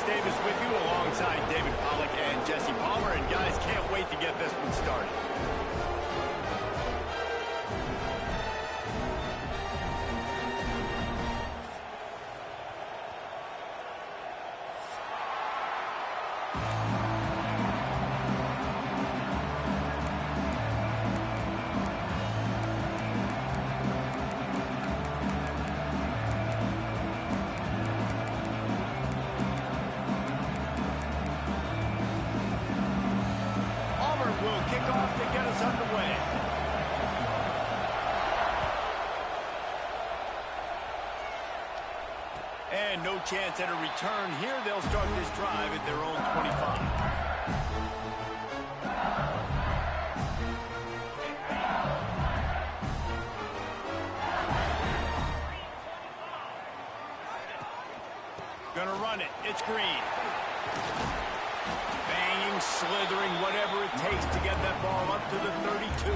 Davis with you alongside David Pollack and Jesse Palmer. And guys, can't wait to get this one started. Will kick off to get us underway. And no chance at a return here. They'll start this drive at their own 25. Gonna run it. It's Green. Slithering, whatever it takes to get that ball up to the 32.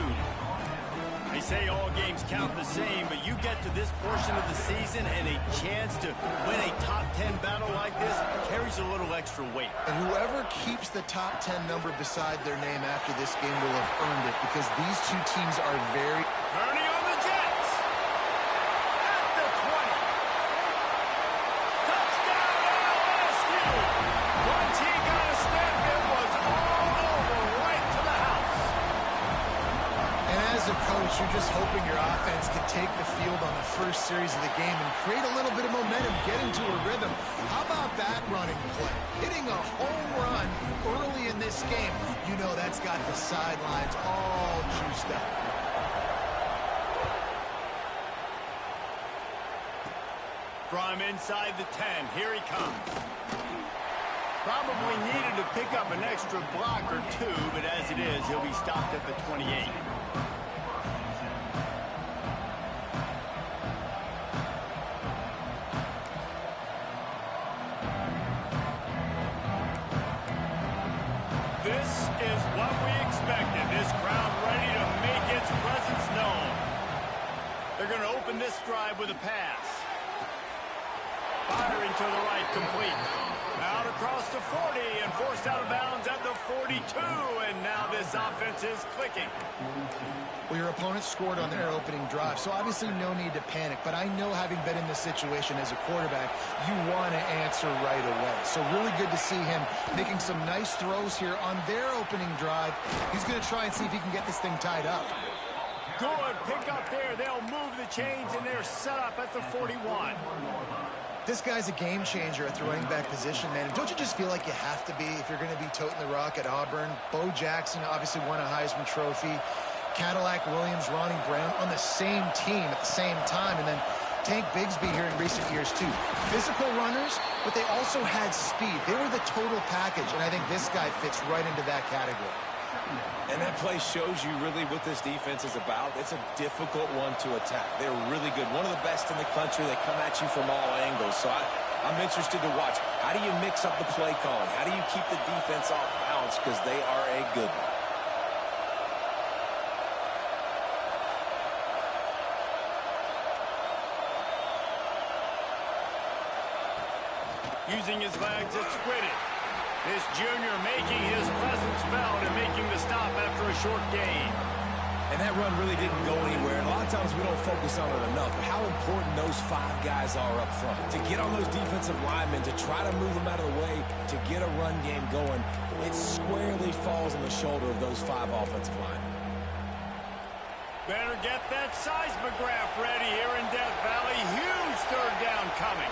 They say all games count the same, but you get to this portion of the season and a chance to win a top 10 battle like this carries a little extra weight. And whoever keeps the top 10 number beside their name after this game will have earned it, because these two teams are very... Turning on the Jets! At the 20! Touchdown LSU! Once he got a step, it was all over right to the house. And as a coach, you're just hoping your offense can take the field on the first series of the game and create a little bit of momentum, get into a rhythm. How about that running play? Hitting a home run early in this game. You know that's got the sidelines all juiced up. From inside the 10, here he comes. Probably needed to pick up an extra block or two, but as it is, he'll be stopped at the 28. This is what we expected. This crowd ready to make its presence known. They're going to open this drive with a pass. Firing to the right, complete. Out across the 40 and forced out of bounds at the 42. And now this offense is clicking. Well, your opponent scored on their opening drive, so obviously no need to panic. But I know, having been in this situation as a quarterback, you want to answer right away. So really good to see him making some nice throws here on their opening drive. He's going to try and see if he can get this thing tied up. Good pick up there. They'll move the chains, and they're set up at the 41. This guy's a game changer at the running back position, man. Don't you just feel like you have to be if you're going to be toting the rock at Auburn? Bo Jackson obviously won a Heisman Trophy. Cadillac Williams, Ronnie Brown on the same team at the same time. And then Tank Bigsby here in recent years, too. Physical runners, but they also had speed. They were the total package, and I think this guy fits right into that category. And that play shows you really what this defense is about. It's a difficult one to attack. They're really good. One of the best in the country. They come at you from all angles. So I'm interested to watch. How do you mix up the play calling? How do you keep the defense off balance? Because they are a good one. Using his legs, it's Squiddy. This junior making his presence felt and making the stop after a short gain. And that run really didn't go anywhere. And a lot of times we don't focus on it enough. But how important those 5 guys are up front. To get on those defensive linemen, to try to move them out of the way, to get a run game going, it squarely falls on the shoulder of those 5 offensive linemen. Better get that seismograph ready here in Death Valley. Huge third down coming.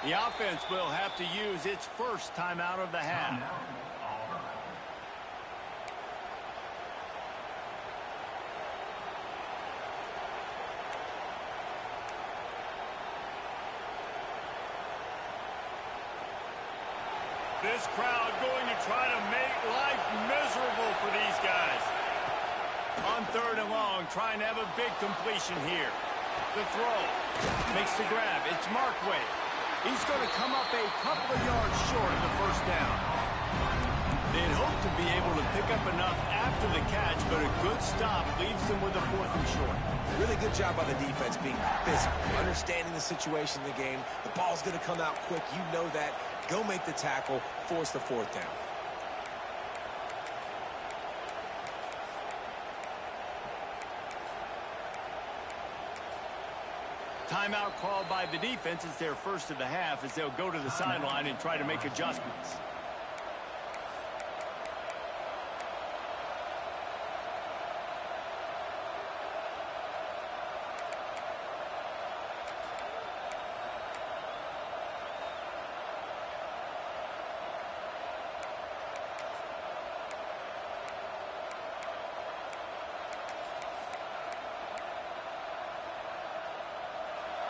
The offense will have to use its first timeout of the half. This crowd going to try to make life miserable for these guys. On 3rd and long, trying to have a big completion here. The throw. Makes the grab. It's Markway. He's going to come up a couple of yards short of the first down. They'd hoped to be able to pick up enough after the catch, but a good stop leaves them with a 4th and short. Really good job by the defense being physical, understanding the situation in the game. The ball's going to come out quick. You know that. Go make the tackle, force the 4th down. Timeout called by the defense. It's their first of the half as they'll go to the sideline and try to make adjustments.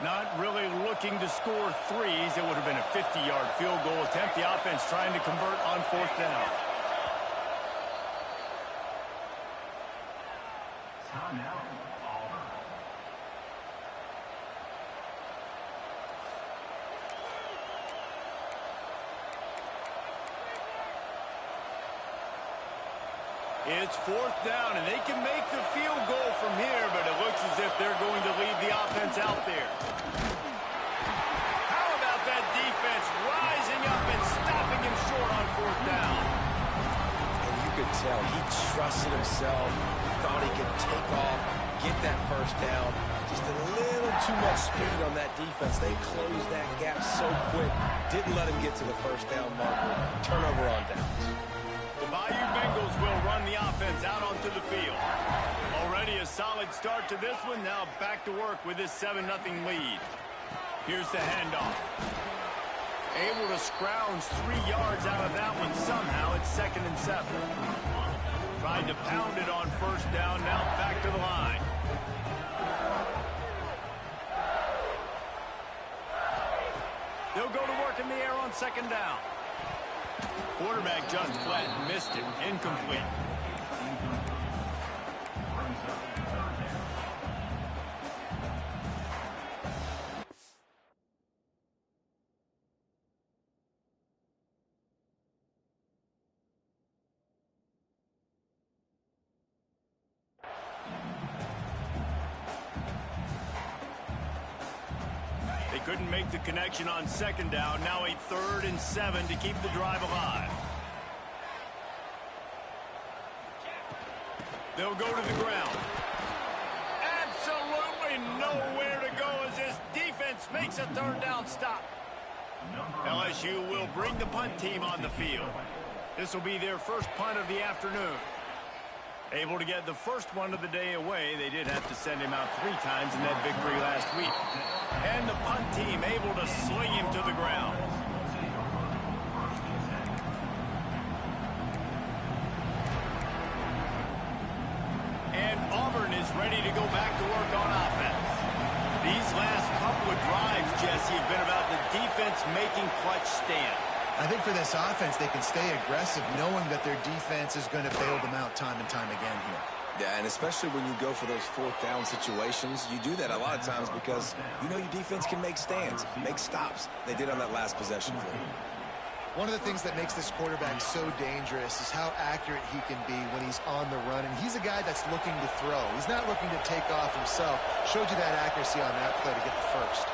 Not really looking to score threes. It would have been a 50-yard field goal attempt. The offense trying to convert on 4th down. It's 4th down, and they can make the field goal from here, but it looks as if they're going to leave the offense out there. How about that defense rising up and stopping him short on 4th down? And you could tell he trusted himself, thought he could take off, get that first down. Just a little too much speed on that defense. They closed that gap so quick, didn't let him get to the first down marker. Turnover on downs. The Bayou Bengals will run the offense out onto the field. Already a solid start to this one. Now back to work with this 7-0 lead. Here's the handoff. Able to scrounge 3 yards out of that one somehow. It's 2nd and 7. Tried to pound it on 1st down. Now back to the line. They'll go to work in the air on 2nd down. Quarterback just flat and missed it. Incomplete. They couldn't make the connection on 2nd down. Now a 3rd and 7 to keep the drive alive. They'll go to the ground. Absolutely nowhere to go as this defense makes a 3rd down stop. LSU will bring the punt team on the field. This will be their first punt of the afternoon. Able to get the first one of the day away. They did have to send him out 3 times in that victory last week. And the punt team able to sling him to the ground. And Auburn is ready to go back to work on offense. These last couple of drives, Jesse, have been about the defense making clutch stand. I think for this offense, they can stay aggressive knowing that their defense is going to bail them out time and time again here. Yeah, and especially when you go for those 4th down situations, you do that a lot of times because you know your defense can make stands, make stops. They did on that last possession for you. One of the things that makes this quarterback so dangerous is how accurate he can be when he's on the run. And he's a guy that's looking to throw. He's not looking to take off himself. Showed you that accuracy on that play to get the first.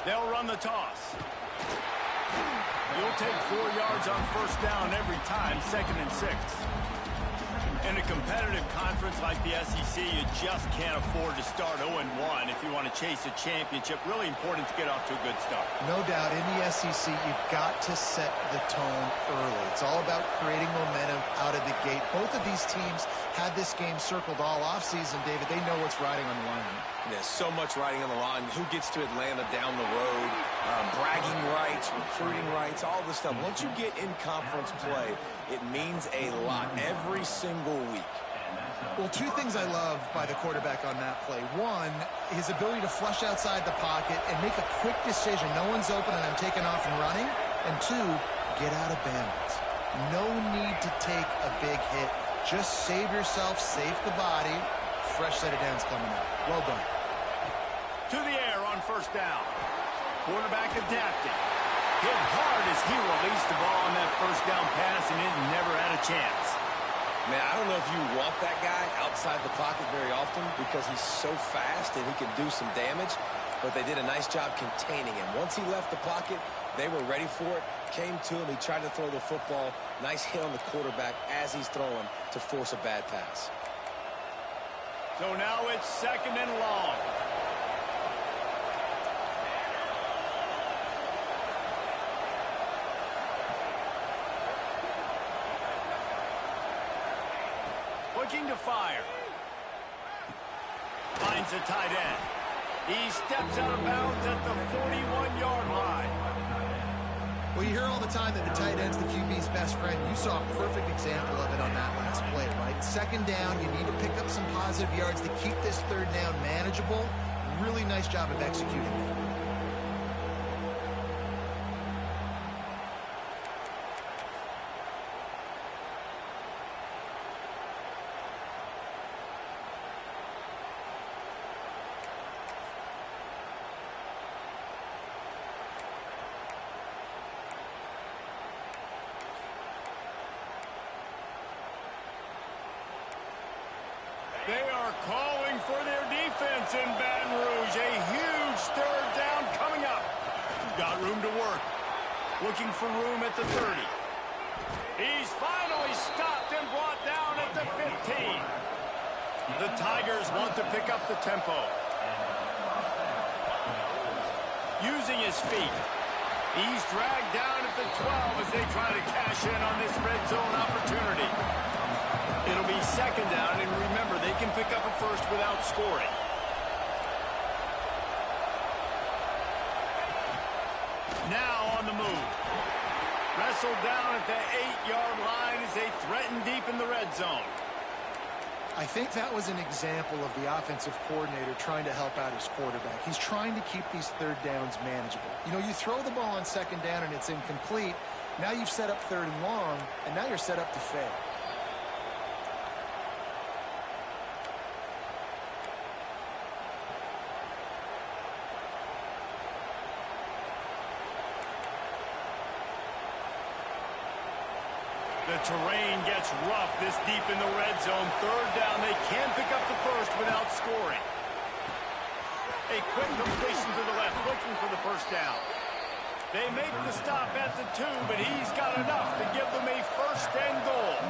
They'll run the toss. You'll take 4 yards on 1st down every time, 2nd and 6. In a competitive conference like the SEC, you just can't afford to start 0-1 if you want to chase a championship. Really important to get off to a good start. No doubt, in the SEC, you've got to set the tone early. It's all about creating momentum out of the gate. Both of these teams had this game circled all offseason, David. They know what's riding on the line here. There's so much riding on the line. Who gets to Atlanta down the road? Bragging rights, recruiting rights, all this stuff. Once you get in conference play, it means a lot every single week. Well, two things I love by the quarterback on that play. One, his ability to flush outside the pocket and make a quick decision. No one's open and I'm taking off and running. And two, get out of bounds. No need to take a big hit. Just save yourself, save the body. Fresh set of downs coming up. Well done. To the air on first down. Quarterback adapted. Hit hard as he released the ball on that first down pass, and it never had a chance. Man, I don't know if you want that guy outside the pocket very often because he's so fast and he can do some damage, but they did a nice job containing him. Once he left the pocket, they were ready for it, came to him, he tried to throw the football. Nice hit on the quarterback as he's throwing to force a bad pass. So now it's 2nd and long. Looking to fire. Finds a tight end. He steps out of bounds at the 41-yard line. Well, you hear all the time that the tight end's the QB's best friend. You saw a perfect example of it on that last play, right? 2nd down, you need to pick up some positive yards to keep this 3rd down manageable. Really nice job of executing it. They are calling for their defense in Baton Rouge. A huge 3rd down coming up. Got room to work. Looking for room at the 30. He's finally stopped and brought down at the 15. The Tigers want to pick up the tempo. Using his feet. He's dragged down at the 12 as they try to cash in on this red zone opportunity. It'll be 2nd down, and remember, they can pick up a first without scoring. Now on the move. Wrestled down at the 8-yard line as they threaten deep in the red zone. I think that was an example of the offensive coordinator trying to help out his quarterback. He's trying to keep these 3rd downs manageable. You know, you throw the ball on 2nd down and it's incomplete. Now you've set up 3rd and long, and now you're set up to fail. The terrain gets rough this deep in the red zone. 3rd down, they can pick up the first without scoring. A quick completion to the left, looking for the first down. They make the stop at the 2, but he's got enough to give them a 1st and goal.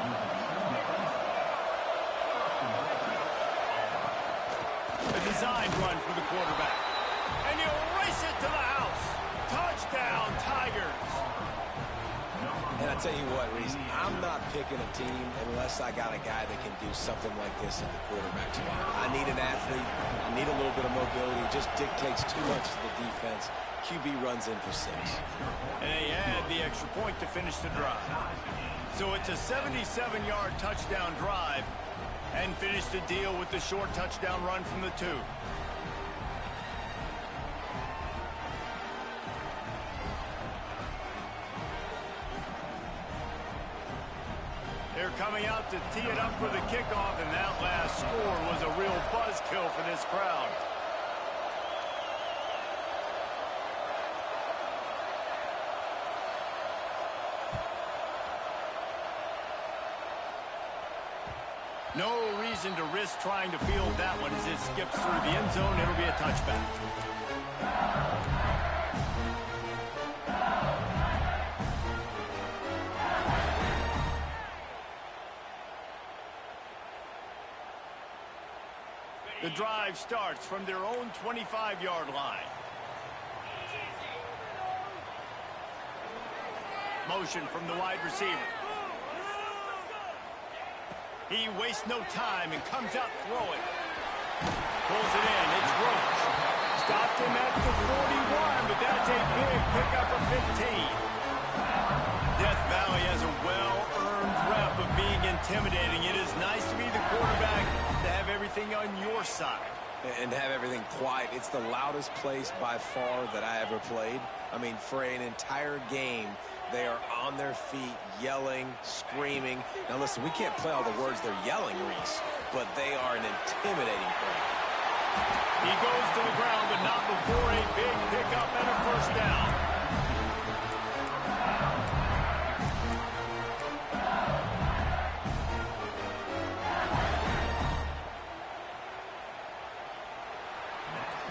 A designed run for the quarterback. And he'll race it to the house. Touchdown, Tigers. And I tell you what, Reese, I'm not picking a team unless I got a guy that can do something like this at the quarterback spot. I need an athlete. I need a little bit of mobility. It just dictates too much to the defense. QB runs in for 6. And they add the extra point to finish the drive. So it's a 77-yard touchdown drive and finish the deal with the short touchdown run from the 2. They're coming out to tee it up for the kickoff, and that last score was a real buzzkill for this crowd. No reason to risk trying to field that one as it skips through the end zone. It'll be a touchback. The drive starts from their own 25-yard line. Motion from the wide receiver. He wastes no time and comes out throwing. Pulls it in. It's Roach. Stopped him at the 41, but that's a big pickup of 15. Death Valley has a well-earned rep of being being intimidating. It is nice to be the quarterback, to have everything on your side. And have everything quiet. It's the loudest place by far that I ever played. I mean, for an entire game, they are on their feet, yelling, screaming. Now, listen, we can't play all the words they're yelling, Reese, but they are an intimidating crowd. He goes to the ground, but not before a big pickup and a first down.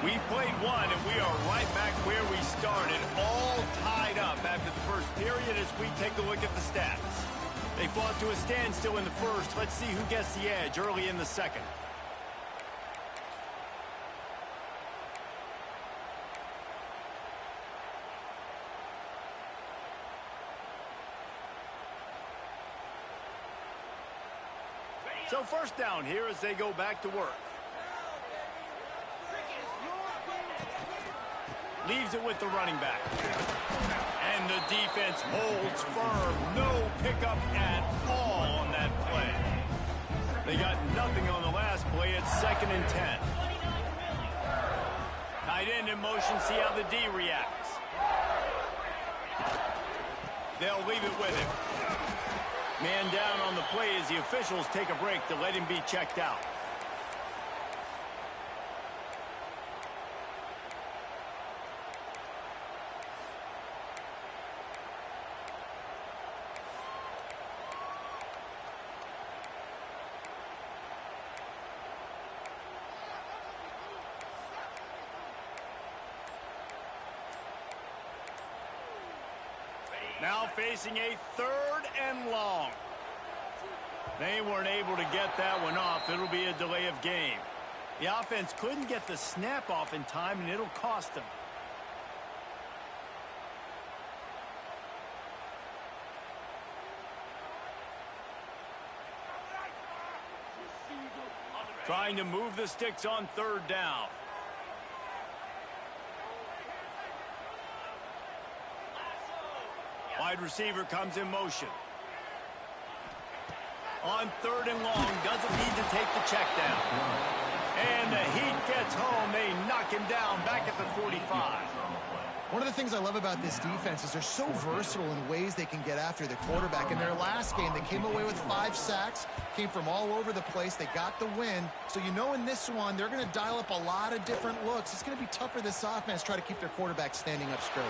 We've played one, and we are right back where we started, all tied up after the first period as we take a look at the stats. They fought to a standstill in the first. Let's see who gets the edge early in the second. So first down here as they go back to work. Leaves it with the running back. And the defense holds firm. No pickup at all on that play. They got nothing on the last play. It's 2nd and 10. Tight end in motion. See how the D reacts. They'll leave it with him. Man down on the play as the officials take a break to let him be checked out. Now facing a 3rd and long. They weren't able to get that one off. It'll be a delay of game. The offense couldn't get the snap off in time, and it'll cost them. Trying to move the sticks on 3rd down. Wide receiver comes in motion. On 3rd and long, doesn't need to take the check down. And the heat gets home. They knock him down back at the 45. One of the things I love about this defense is they're so versatile in ways they can get after the quarterback. In their last game, they came away with 5 sacks, came from all over the place. They got the win. So you know in this one, they're going to dial up a lot of different looks. It's going to be tough for this offense to try to keep their quarterback standing up straight.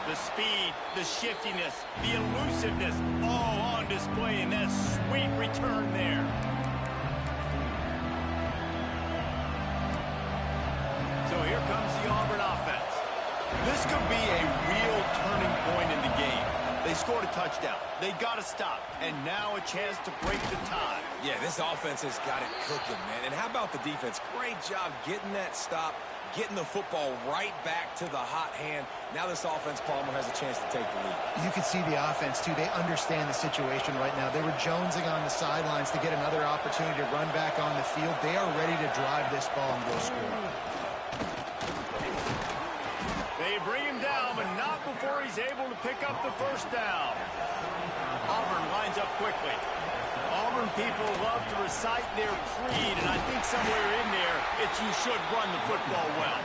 The speed, the shiftiness, the elusiveness, all on display in that sweet return there. So here comes the Auburn offense. This could be a real turning point in the game. They scored a touchdown. They got to stop. And now a chance to break the tie. Yeah, this offense has got it cooking, man. And how about the defense? Great job getting that stop, getting the football right back to the hot hand. Now this offense, Palmer, has a chance to take the lead. You can see the offense, too. They understand the situation right now. They were jonesing on the sidelines to get another opportunity to run back on the field. They are ready to drive this ball and go score. They bring him down, but not before he's able to pick up the first down. Auburn lines up quickly. Auburn people love to recite their creed, and I think somewhere in there, it's you should run the football well.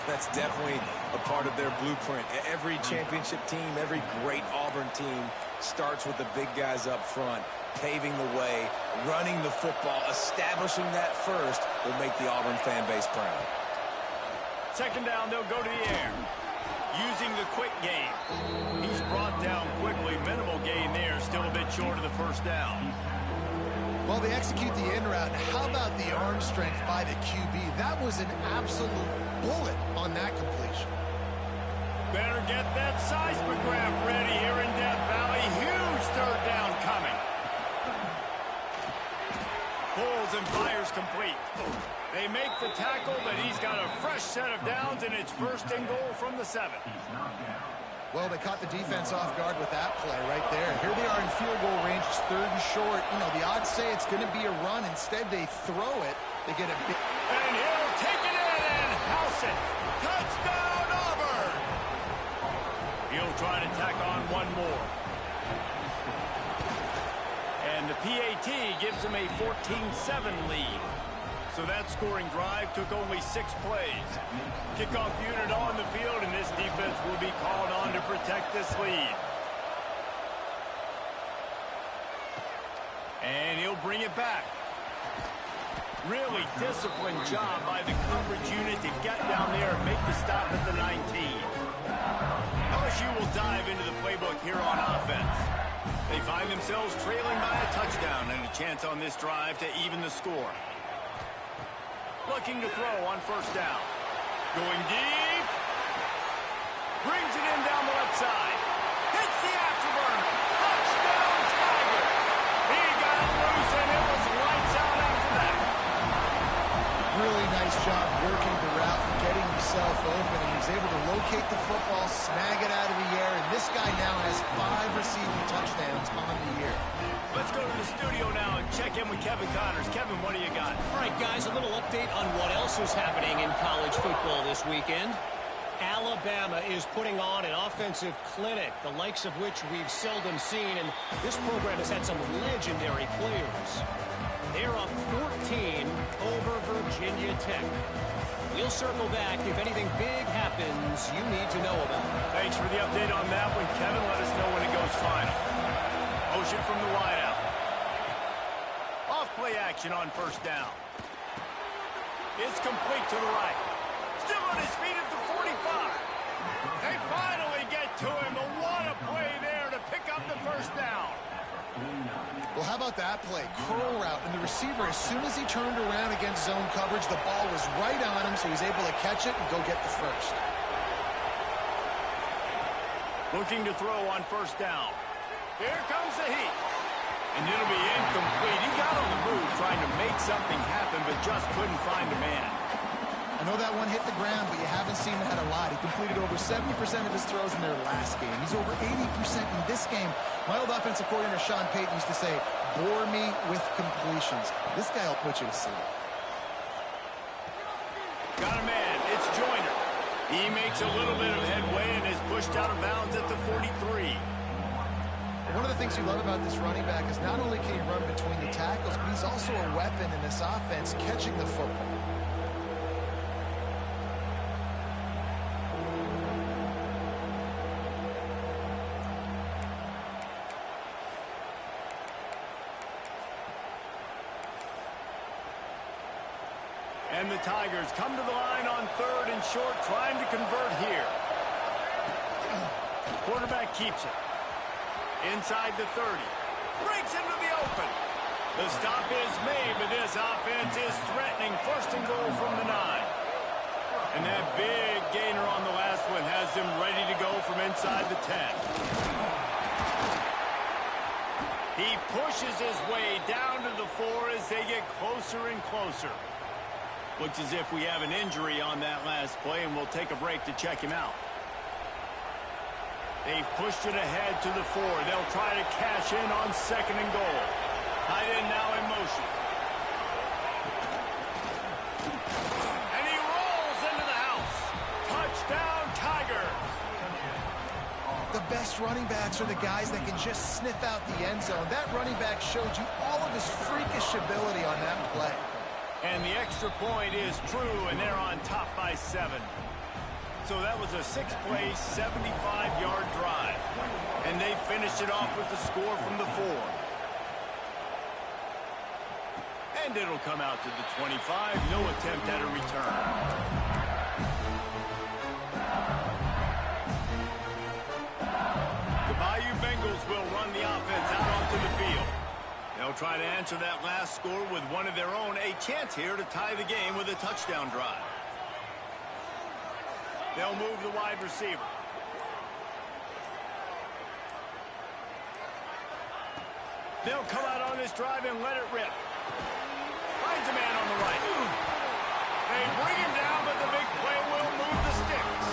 That's definitely a part of their blueprint. Every championship team, every great Auburn team starts with the big guys up front, paving the way, running the football, establishing that first will make the Auburn fan base proud. 2nd down, they'll go to the air. Using the quick game. He's brought down quickly. Minimal gain there. Still a bit short of the first down. Well, they execute the in route. How about the arm strength by the QB? That was an absolute bullet on that completion. Better get that seismograph ready here in Death Valley. Huge 3rd down coming. Pulls and fires complete. They make the tackle, but he's got a fresh set of downs, and it's 1st and goal from the 7. Well, they caught the defense off guard with that play right there. Here they are in field goal range. It's 3rd and short. You know, the odds say it's going to be a run. Instead, they throw it. They get a big... And he'll take it in and house it. Touchdown, Auburn! He'll try to tack on one more. PAT gives them a 14-7 lead. So that scoring drive took only 6 plays. Kickoff unit on the field, and this defense will be called on to protect this lead. And he'll bring it back. Really disciplined job by the coverage unit to get down there and make the stop at the 19. LSU will dive into the playbook here on offense. They find themselves trailing by a touchdown and a chance on this drive to even the score. Looking to throw on first down. Going deep. Brings it in down the left side. Hits the afterburn. Touchdown, Tiger. He got it loose, and it was lights out after that. Really nice job working the route and getting himself open. And he was able to locate the football, snag it out of the air, and this guy now has 5 receiving touchdowns on the year. Let's go to the studio now and check in with Kevin Connors. Kevin, what do you got? All right, guys, a little update on what else is happening in college football this weekend. Alabama is putting on an offensive clinic, the likes of which we've seldom seen, and this program has had some legendary players. They're up 14 over Virginia Tech. We'll circle back if anything big happens you need to know about. Thanks for the update on that one, Kevin. Let us know when it goes final. Motion from the wideout. Off play action on first down. It's complete to the right. Still on his feet at the 45. They finally get to him, but what a play there to pick up the first down. Well, how about that play? Curl route, and the receiver, as soon as he turned around against zone coverage, the ball was right on him, so he's able to catch it and go get the first. Looking to throw on first down. Here comes the heat. And it'll be incomplete. He got on the move trying to make something happen, but just couldn't find a man. I know that one hit the ground, but you haven't seen that a lot. He completed over 70% of his throws in their last game. He's over 80% in this game. My old offensive coordinator, Sean Payton, used to say, bore me with completions. This guy will put you to sleep. Got a man. It's Joyner. He makes a little bit of headway and is pushed out of bounds at the 43. One of the things you love about this running back is not only can he run between the tackles, but he's also a weapon in this offense catching the football. And the Tigers come to the line on 3rd and short, trying to convert here. Quarterback keeps it. Inside the 30. Breaks into the open. The stop is made, but this offense is threatening. 1st and goal from the 9. And that big gainer on the last one has them ready to go from inside the 10. He pushes his way down to the 4 as they get closer and closer. Looks as if we have an injury on that last play, and we'll take a break to check him out. They've pushed it ahead to the 4. They'll try to cash in on 2nd and goal. Tight end now in motion. And he rolls into the house. Touchdown, Tigers. The best running backs are the guys that can just sniff out the end zone. That running back showed you all of his freakish ability on that play. And the extra point is true, and they're on top by 7. So that was a 6-play, 75-yard drive. And they finished it off with the score from the 4. And it'll come out to the 25. No attempt at a return. The Bayou Bengals will run the offense out onto the field. They'll try to answer that last score with one of their own. A chance here to tie the game with a touchdown drive. They'll move the wide receiver. They'll come out on this drive and let it rip. Finds a man on the right. They bring him down, but the big play will move the sticks.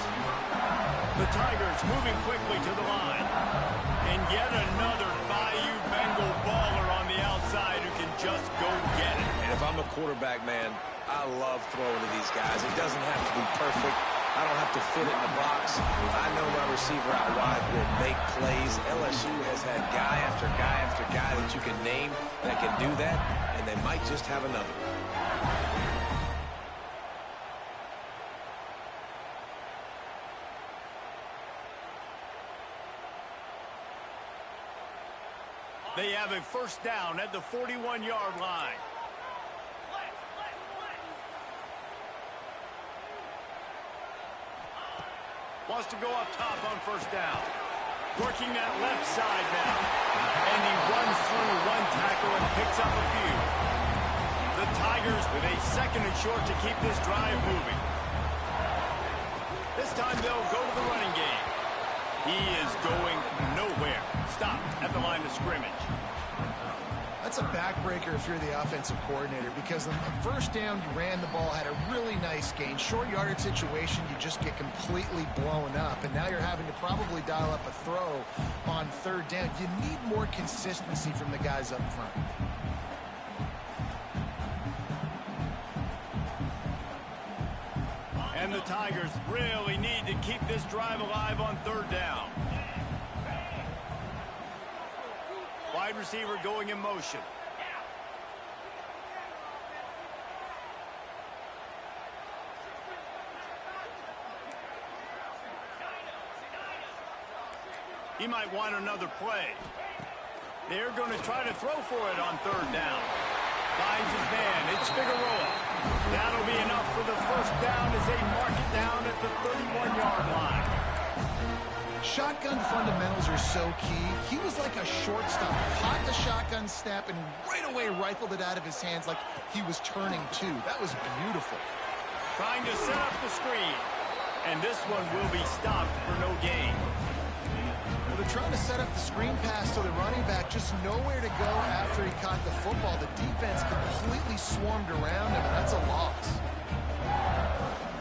The Tigers moving quickly to the line. And yet another Bayou Bengal baller on the outside who can just go get it. And if I'm a quarterback, man, I love throwing to these guys. It doesn't have to be perfect. I don't have to fit it in the box. I know my receiver out wide will make plays. LSU has had guy after guy after guy that you can name that can do that, and they might just have another. They have a first down at the 41-yard line. Wants to go up top on first down. Working that left side now. And he runs through one tackle and picks up a few. The Tigers with a second and short to keep this drive moving. This time they'll go to the running game. He is going nowhere. Stop at the line of scrimmage. That's a backbreaker if you're the offensive coordinator, because on the first down, you ran the ball, had a really nice gain. Short yardage situation, you just get completely blown up, and now you're having to probably dial up a throw on third down. You need more consistency from the guys up front. And the Tigers really need to keep this drive alive on third down. Wide receiver going in motion. He might want another play. They're going to try to throw for it on third down. Finds his man. It's Figueroa. That'll be enough for the first down as they mark it down at the 31-yard line. Shotgun fundamentals are so key. He was like a shortstop. Caught the shotgun snap and right away rifled it out of his hands like he was turning two. That was beautiful. Trying to set up the screen. And this one will be stopped for no gain. Well, they're trying to set up the screen pass to the running back. Just nowhere to go after he caught the football. The defense completely swarmed around him, and that's a loss.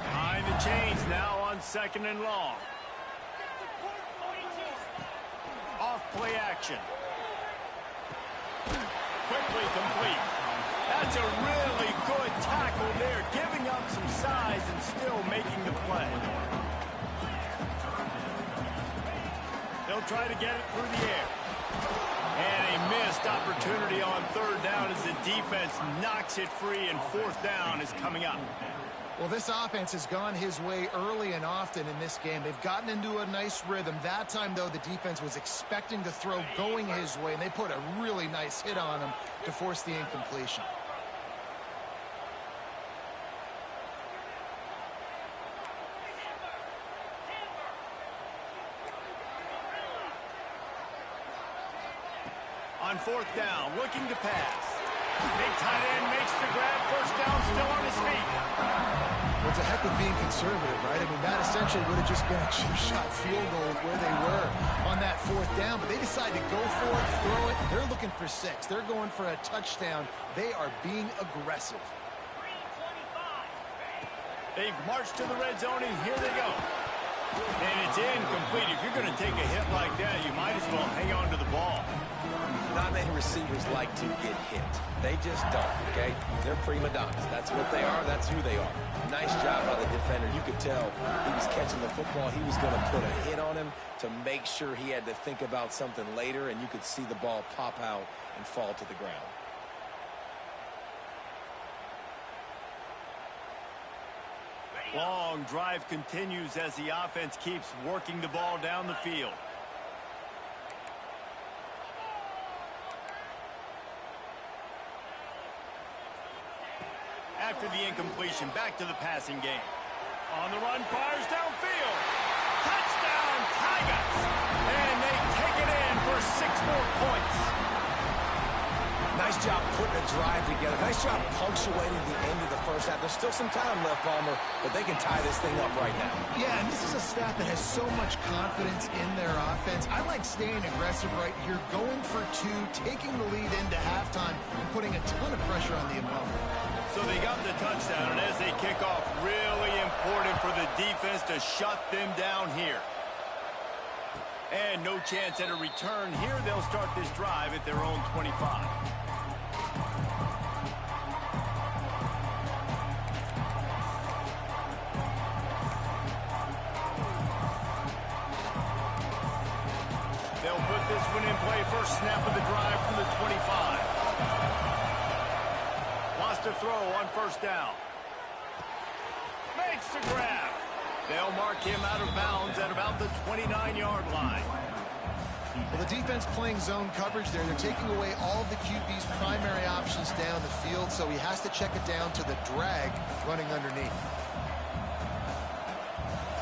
Behind the chains now on second and long. Off play action. Quickly complete. That's a really good tackle there, giving up some size and still making the play. They'll try to get it through the air. And a missed opportunity on third down as the defense knocks it free, and fourth down is coming up. Well, this offense has gone his way early and often in this game. They've gotten into a nice rhythm. That time, though, the defense was expecting to throw going his way, and they put a really nice hit on him to force the incompletion. On fourth down, looking to pass. Big tight end makes the grab. First down, still on his feet. Well, it's a heck of being conservative, right? I mean, that essentially would have just been a cheap-shot field goal with where they were on that fourth down. But they decide to go for it, throw it. They're looking for 6. They're going for a touchdown. They are being aggressive. They've marched to the red zone, and here they go. And it's incomplete. If you're going to take a hit like that, you might as well hang on to the ball. Not many receivers like to get hit. They just don't, okay? They're prima donnas. That's what they are. That's who they are. Nice job by the defender. You could tell he was catching the football. He was going to put a hit on him to make sure he had to think about something later, and you could see the ball pop out and fall to the ground. Long drive continues as the offense keeps working the ball down the field. After the incompletion, back to the passing game. On the run, fires downfield. Touchdown, Tigers! And they take it in for 6 more points. Nice job putting a drive together. Nice job punctuating the end of the first half. There's still some time left, Palmer, but they can tie this thing up right now. Yeah, and this is a staff that has so much confidence in their offense. I like staying aggressive right here, going for 2, taking the lead into halftime, and putting a ton of pressure on the opponent. So they got the touchdown, and as they kick off, really important for the defense to shut them down here. And no chance at a return here. They'll start this drive at their own 25. first snap of the drive from the 25. Lost to throw on first down. Makes the grab. They'll mark him out of bounds at about the 29-yard line. Well, the defense playing zone coverage there. They're taking away all of the QB's primary options down the field, so he has to check it down to the drag running underneath.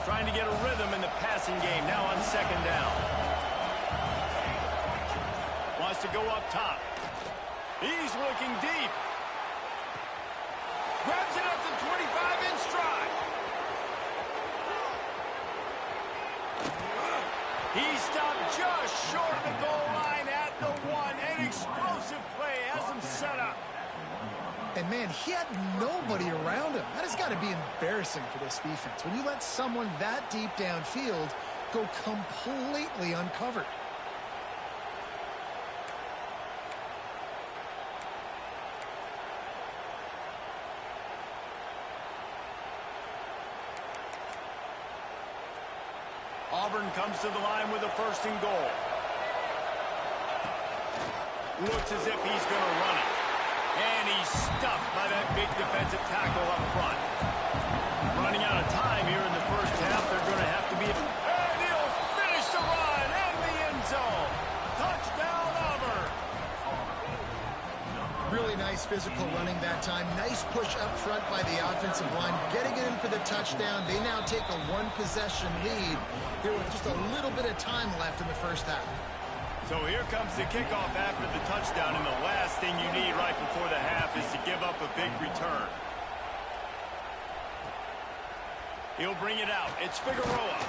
Trying to get a rhythm in the passing game now on second down. Wants to go up top. He's looking deep. Grabs it up to 25 in stride. He stopped just short of the goal line at the 1. An explosive play has him set up. And, man, he had nobody around him. That has got to be embarrassing for this defense. When you let someone that deep downfield go completely uncovered. Auburn comes to the line with a first and goal. Looks as if he's going to run it. And he's stuffed by that big defensive tackle up front. Running out of time here in the first half. They're going to have to be... And he'll finish the run in the end zone. Touchdown, Auburn. Really nice physical running that time. Nice push up front by the offensive line. Getting it in for the touchdown. They now take a one-possession lead here with just a little bit of time left in the first half. So here comes the kickoff after the touchdown, and the last thing you need right before the half is to give up a big return. He'll bring it out. It's Figueroa.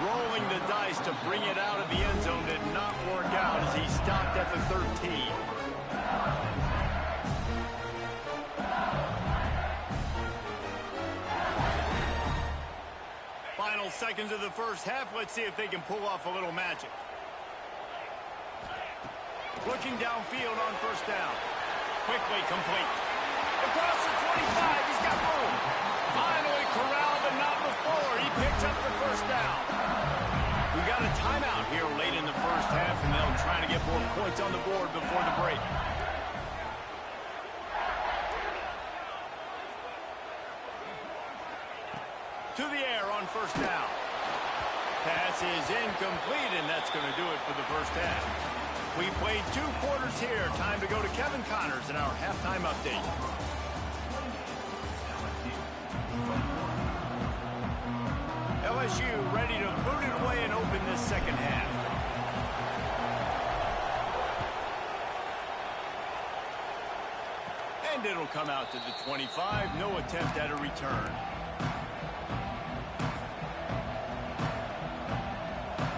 Rolling the dice to bring it out of the end zone did not work out as he stopped at the 13. Final seconds of the first half. Let's see if they can pull off a little magic. Looking downfield on first down. Quickly complete. Across the 25, he's got room. Finally corralled, but not before. He picks up the first down. We've got a timeout here late in the first half, and they'll try to get more points on the board before the break. To the air on first down. Pass is incomplete, and that's going to do it for the first half. We played 2 quarters here. Time to go to Kevin Connors in our halftime update. LSU ready to boot it away and open this second half. And it'll come out to the 25. No attempt at a return.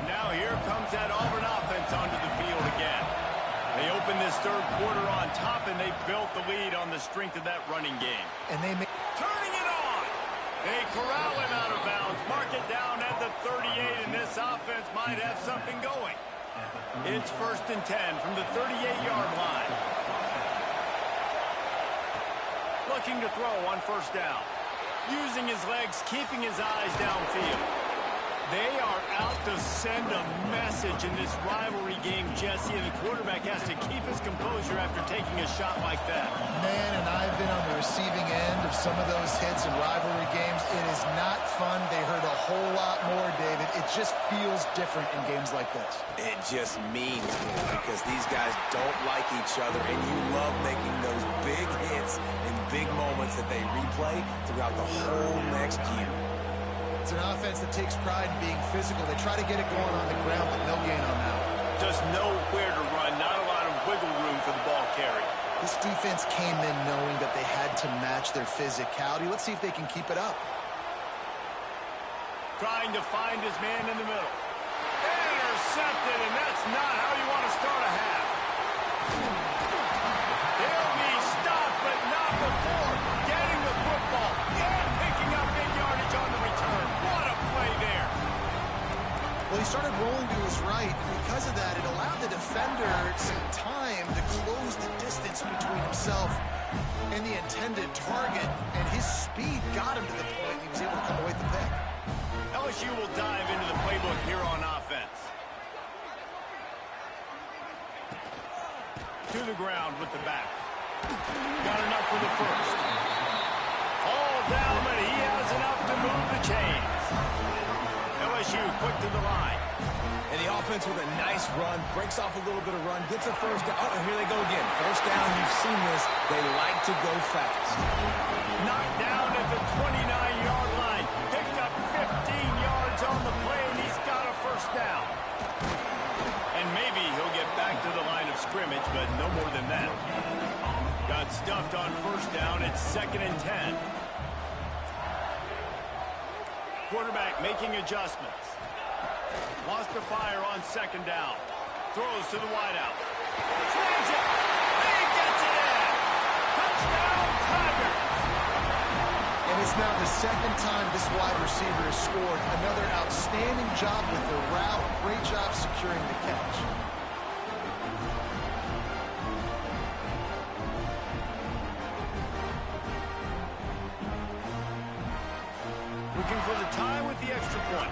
Now here comes that Auburn offense onto the field again. They open this third quarter on top, and they built the lead on the strength of that running game. And they make... Turning it on! They corral him out of bounds, mark it down at the 38, and this offense might have something going. It's first and 10 from the 38-yard line. Looking to throw on first down. Using his legs, keeping his eyes downfield. They are out to send a message in this rivalry game, Jesse, and the quarterback has to keep his composure after taking a shot like that. Man, and I've been on the receiving end of some of those hits in rivalry games. It is not fun. They hurt a whole lot more, David. It just feels different in games like this. It just means more because these guys don't like each other, and you love making those big hits in big moments that they replay throughout the whole next year. It's an offense that takes pride in being physical. They try to get it going on the ground, but no gain on that. Just nowhere to run, not a lot of wiggle room for the ball carry. This defense came in knowing that they had to match their physicality. Let's see if they can keep it up. Trying to find his man in the middle. Intercepted, and that's not how you want to start a half. He'll be stopped, but not before getting the football and picking up big yardage on the return. What a play there. Well, he started rolling to his right. Because of that, it allowed the defender some time to close the distance between himself and the intended target, and his speed got him to the point he was able to come away with the pick. LSU will dive into the playbook here on offense. to the ground with the back. Got enough for the first. All down, but he has enough to move the chains. LSU quick to the line. And the offense with a nice run, breaks off a little bit of run, gets a first down. Oh, and here they go again. First down, you've seen this. They like to go fast. Knocked down at the 29-yard line. Picked up 15 yards on the play, and he's got a first down. And maybe he'll get back to the line of scrimmage, but no more than that. Got stuffed on first down. It's 2nd and 10. Quarterback making adjustments. Lost the fire on 2nd down. Throws to the wideout. Slams it. He gets it in. Touchdown, Tigers. And it's now the 2nd time this wide receiver has scored. Another outstanding job with the route. Great job securing the catch. Looking for the tie with the extra point.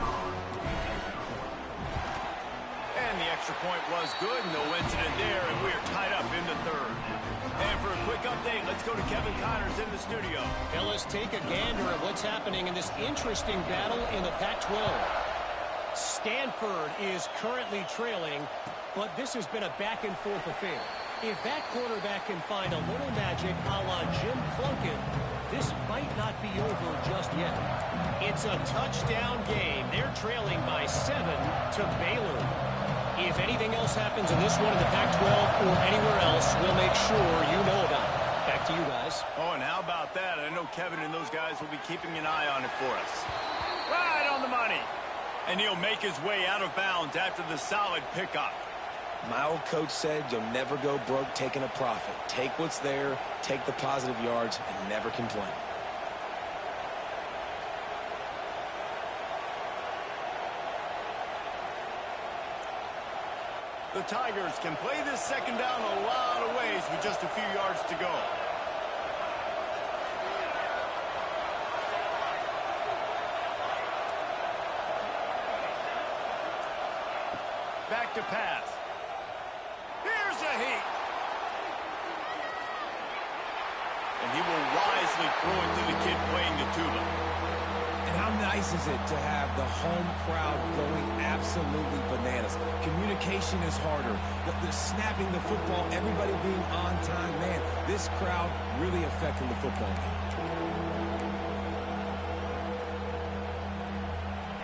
And the extra point was good. No incident there, and we're tied up in the 3rd. And for a quick update, let's go to Kevin Connors in the studio. Fellas, take a gander at what's happening in this interesting battle in the Pac-12. Stanford is currently trailing, but this has been a back-and-forth affair. If that quarterback can find a little magic a la Jim Plunkett, this might not be over just yet. It's a touchdown game. They're trailing by 7 to Baylor. If anything else happens in this one in the Pac-12 or anywhere else, we'll make sure you know about it. Back to you guys. Oh, and how about that? I know Kevin and those guys will be keeping an eye on it for us. Right on the money. And he'll make his way out of bounds after the solid pickup. My old coach said you'll never go broke taking a profit. Take what's there, take the positive yards, and never complain. The Tigers can play this 2nd down a lot of ways with just a few yards to go. Back to pass. Here's a heat. And he will wisely throw it to the kid playing the tuba. And how nice is it to have the home crowd going absolutely bananas? Communication is harder. The snapping the football, everybody being on time. Man, this crowd really affecting the football game.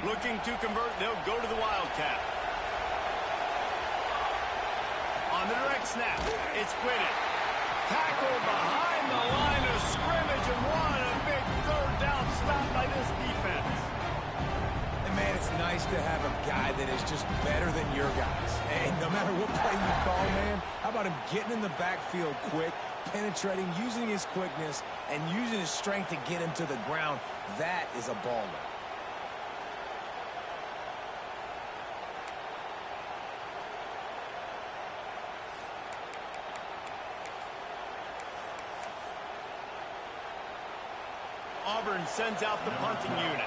Looking to convert, they'll go to the Wildcat. On the direct snap, it's Whitted. Tackle behind the line of scrimmage, and what a big 3rd down stop by this defense. And man, it's nice to have a guy that is just better than your guys. And no matter what play you call, man, how about him getting in the backfield quick, penetrating, using his quickness, and using his strength to get him to the ground? That is a baller. Auburn sends out the punting unit.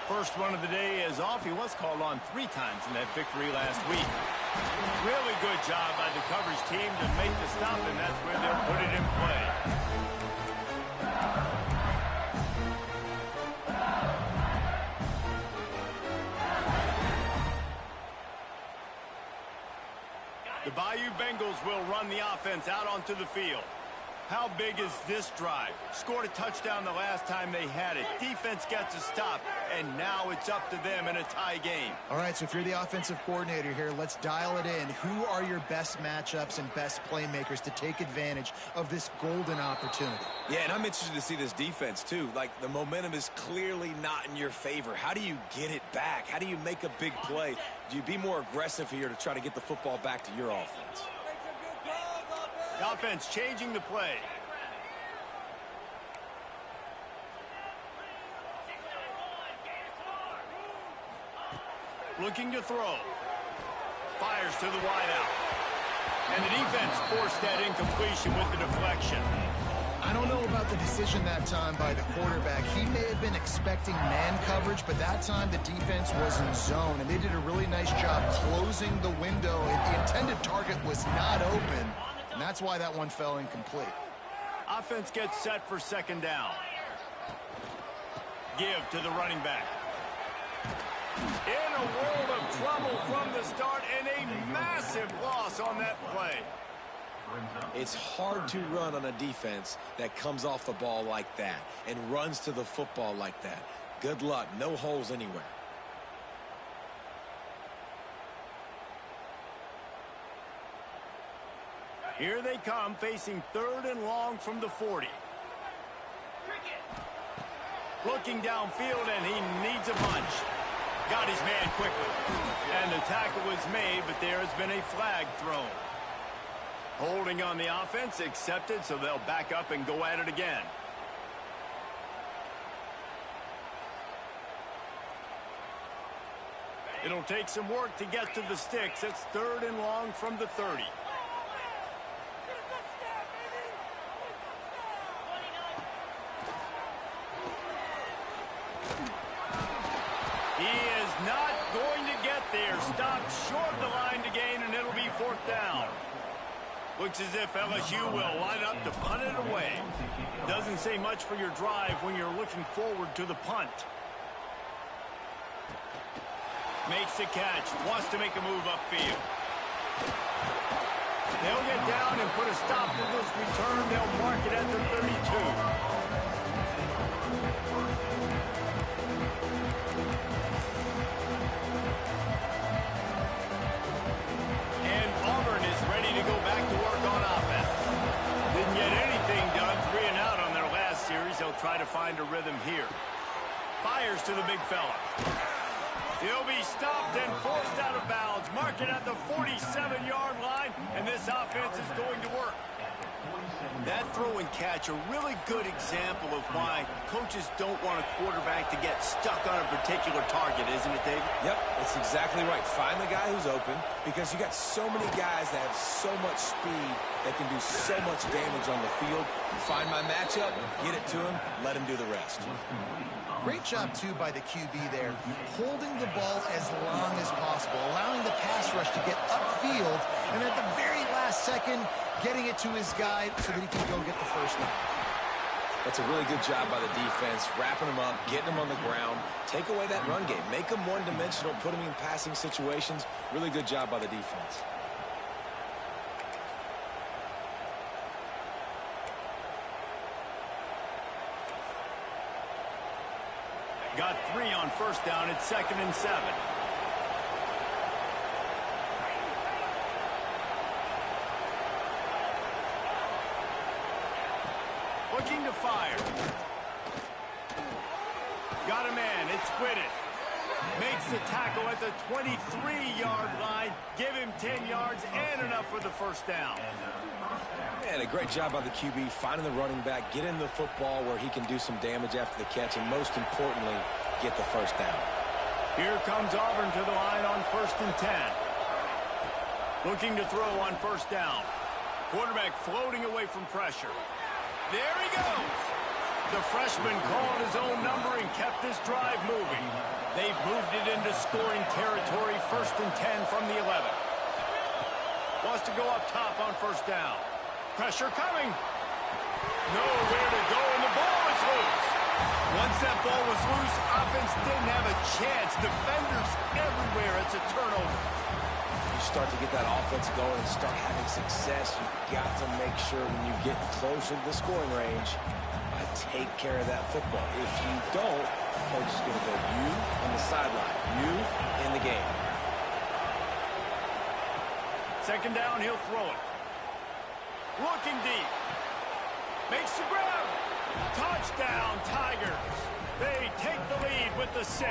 First one of the day is off. He was called on 3 times in that victory last week. Really good job by the coverage team to make the stop, and that's where they'll put it in play. The Bayou Bengals will run the offense out onto the field. How big is this drive? Scored a touchdown the last time they had it. Defense gets a stop, and now it's up to them in a tie game. All right, so if you're the offensive coordinator here, let's dial it in. Who are your best matchups and best playmakers to take advantage of this golden opportunity? Yeah, and I'm interested to see this defense, too. Like, the momentum is clearly not in your favor. How do you get it back? How do you make a big play? Do you be more aggressive here to try to get the football back to your offense? The offense changing the play. Looking to throw. Fires to the wideout. And the defense forced that incompletion with the deflection. I don't know about the decision that time by the quarterback. He may have been expecting man coverage, but that time the defense was in zone, and they did a really nice job closing the window. The intended target was not open, and that's why that one fell incomplete. Offense gets set for second down. Give to the running back. In a world of trouble from the start, and a massive loss on that play. It's hard to run on a defense that comes off the ball like that and runs to the football like that. Good luck. No holes anywhere. Here they come, facing 3rd and long from the 40. Looking downfield, and he needs a punch. Got his man quickly. And the tackle was made, but there has been a flag thrown. Holding on the offense, accepted, so they'll back up and go at it again. It'll take some work to get to the sticks. It's 3rd and long from the 30. He is not going to get there. Stopped short of the line to gain, and it'll be 4th down. Looks as if LSU will line up to punt it away. Doesn't say much for your drive when you're looking forward to the punt. Makes the catch. Wants to make a move upfield. They'll get down and put a stop to this return. They'll mark it at the 32. They'll try to find a rhythm here. Fires to the big fella. He'll be stopped and forced out of bounds. Mark it at the 47-yard line, and this offense is going to work. That throw and catch, a really good example of why coaches don't want a quarterback to get stuck on a particular target, isn't it, David? Yep, that's exactly right. Find the guy who's open, because you got so many guys that have so much speed that can do so much damage on the field. Find my matchup, get it to him, let him do the rest. Great job, too, by the QB there, holding the ball as long as possible, allowing the pass rush to get upfield, and at the very last second, getting it to his guy so that he can go get the first down. That's a really good job by the defense, wrapping him up, getting him on the ground, take away that run game, make him one-dimensional, put him in passing situations. Really good job by the defense. Got 3 on first down. It's 2nd and 7. Looking to fire. Got a man. It's Whitted. Makes the tackle at the 23-yard line. Give him 10 yards and enough for the first down. And a great job by the QB, finding the running back, get in the football where he can do some damage after the catch, and most importantly, get the first down. Here comes Auburn to the line on 1st and 10. Looking to throw on first down. Quarterback floating away from pressure. There he goes. The freshman called his own number and kept this drive moving. They've moved it into scoring territory. 1st and 10 from the 11. Wants to go up top on first down. Pressure coming. Nowhere to go, and the ball is loose. Once that ball was loose, offense didn't have a chance. Defenders everywhere. It's a turnover. You start to get that offense going and start having success, you've got to make sure when you get closer to the scoring range, take care of that football. If you don't, coach is going to go you on the sideline, you in the game. 2nd down, he'll throw it. Looking deep. Makes the grab. Touchdown, Tigers. They take the lead with the 6.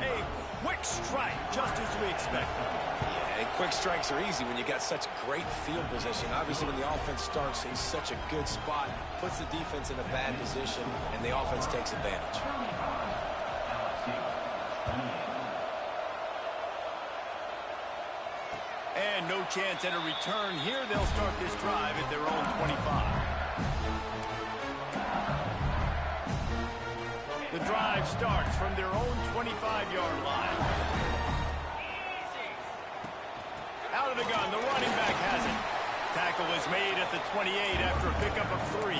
A quick strike, just as we expected. Yeah, and quick strikes are easy when you got such great field position. Obviously, when the offense starts in such a good spot, puts the defense in a bad position, and the offense takes advantage. And no chance at a return here. They'll start this drive at their own 25. drive starts from their own 25-yard line. Out of the gun, the running back has it. Tackle is made at the 28 after a pickup of 3.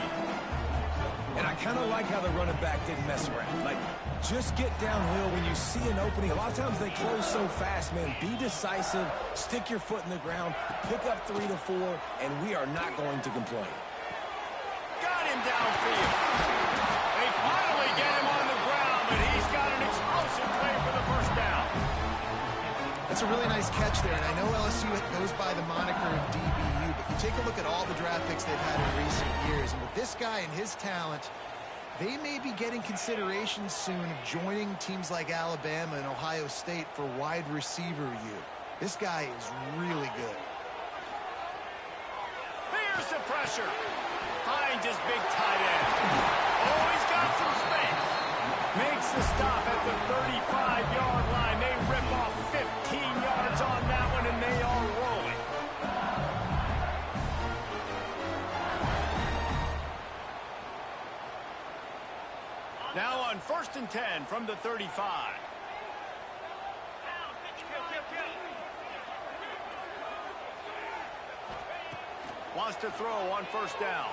And I kind of like how the running back didn't mess around. Like, just get downhill when you see an opening. A lot of times they close so fast, man. Be decisive, stick your foot in the ground, pick up 3 to 4, and we are not going to complain. Got him downfield. They finally get him on the ground, but he's got an explosive play for the first down. That's a really nice catch there, and I know LSU goes by the moniker of DBU, but you take a look at all the draft picks they've had in recent years, and with this guy and his talent, they may be getting consideration soon of joining teams like Alabama and Ohio State for wide receiver use. This guy is really good. Here's the pressure. Finds his big tight end. Oh, he's got some space. Makes the stop at the 35-yard line. They rip off 15 yards on that one, and they are rolling. Now on 1st and 10 from the 35. Wants to throw on 1st down.